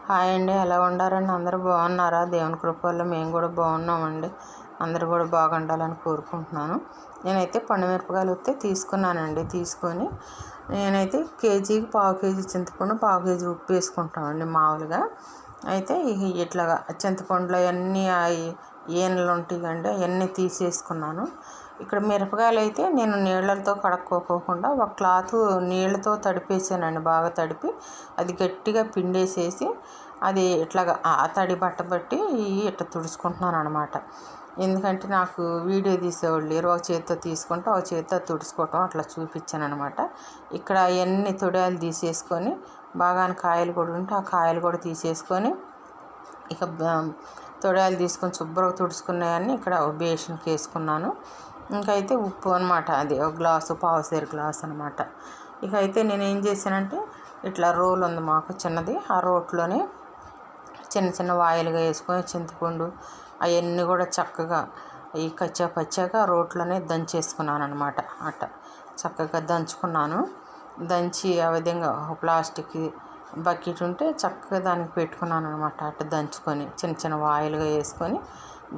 Hi అండి, ఎలా ఉండారండి? అందరూ బాగున్నారా? దేవుని కృప వల్ల మేము కూడా బాగున్నామండి. అందరూ కూడా బాగుండాలని కోరుకుంటున్నాను. నేనైతే పండుమిరపకాయలు వస్తే తీసుకున్నానండి. తీసుకొని నేనైతే కేజీకి పావు కేజీ చింతపండు, పావు కేజీ ఉప్పు వేసుకుంటామండి మామూలుగా. అయితే ఇట్లాగా చింతపండులో అన్నీ ఈనెలు ఉంటాయి కండి, అవన్నీ తీసేసుకున్నాను. ఇక్కడ మిరపకాయలు అయితే నేను నీళ్ళతో కడుక్కోకుండా ఒక క్లాత్ నీళ్ళతో తడిపేసానండి. బాగా తడిపి అది గట్టిగా పిండేసేసి అది ఇట్లాగా తడి బట్ట బట్టి ఇట్లా తుడుచుకుంటున్నాను అనమాట. ఎందుకంటే నాకు వీడియో తీసేవాళ్ళు లేరు. ఒక చేతితో తీసుకుంటే ఒక చేతితో తుడుచుకోవటం అట్లా చూపించాను అనమాట. ఇక్కడ అవన్నీ తొడియాలు తీసేసుకొని బాగా కాయలు కూడా ఉంటే ఆ కాయలు కూడా తీసేసుకొని ఇక తొడియాలు తీసుకొని శుభ్రంగా తుడుచుకున్నాయని ఇక్కడ బేషన్కి వేసుకున్నాను. ఇంకైతే ఉప్పు అనమాట, అది ఒక గ్లాసు పావుసేరు గ్లాస్ అనమాట. ఇక అయితే నేను ఏం చేశానంటే ఇట్లా రోల్ ఉంది మాకు చిన్నది, ఆ రోట్లోనే చిన్న చిన్న వాయిలుగా వేసుకొని చింతపండు అవన్నీ కూడా చక్కగా ఈ కచ్చా పచ్చాగా రోట్లోనే దంచేసుకున్నాను అనమాట. అట్లా చక్కగా దంచుకున్నాను. దంచి ఆ విధంగా ప్లాస్టిక్ బకెట్ ఉంటే చక్కగా దానికి పెట్టుకున్నాను అనమాట. అట్లా దంచుకొని చిన్న చిన్న వాయిలుగా వేసుకొని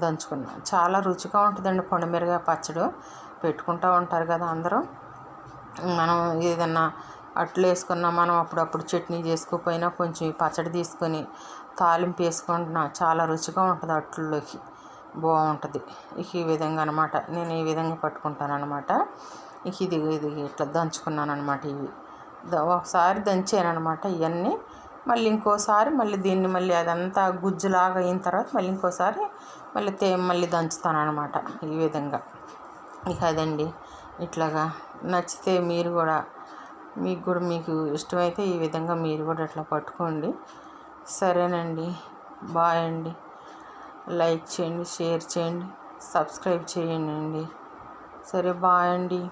దంచుకున్నాను. చాలా రుచిగా ఉంటుందండి పొండిమిరకాయ పచ్చడి. పెట్టుకుంటూ ఉంటారు కదా అందరూ. మనం ఏదన్నా అట్లు వేసుకున్నా, మనం అప్పుడప్పుడు చట్నీ చేసుకోకపోయినా కొంచెం ఈ పచ్చడి తీసుకొని తాలింపు వేసుకుంటున్నా చాలా రుచిగా ఉంటుంది. అట్లలోకి బాగుంటుంది. ఈ విధంగా అనమాట నేను ఈ విధంగా పట్టుకుంటాను అనమాట. ఇది ఇట్లా దంచుకున్నాను అనమాట. ఇవి ఒకసారి దంచాను అనమాట. ఇవన్నీ మళ్ళీ ఇంకోసారి దీన్ని మళ్ళీ అదంతా గుజ్జులాగా అయిన తర్వాత మళ్ళీ ఇంకోసారి మళ్ళీ దంచుతాను అనమాట ఈ విధంగా. ఇక అదండి, ఇట్లాగా నచ్చితే మీకు ఇష్టమైతే ఈ విధంగా మీరు కూడా అట్లా పట్టుకోండి. సరేనండి, బాయ్ అండి. లైక్ చేయండి, షేర్ చేయండి, సబ్స్క్రైబ్ చేయండి. సరే, బాయ్ అండి.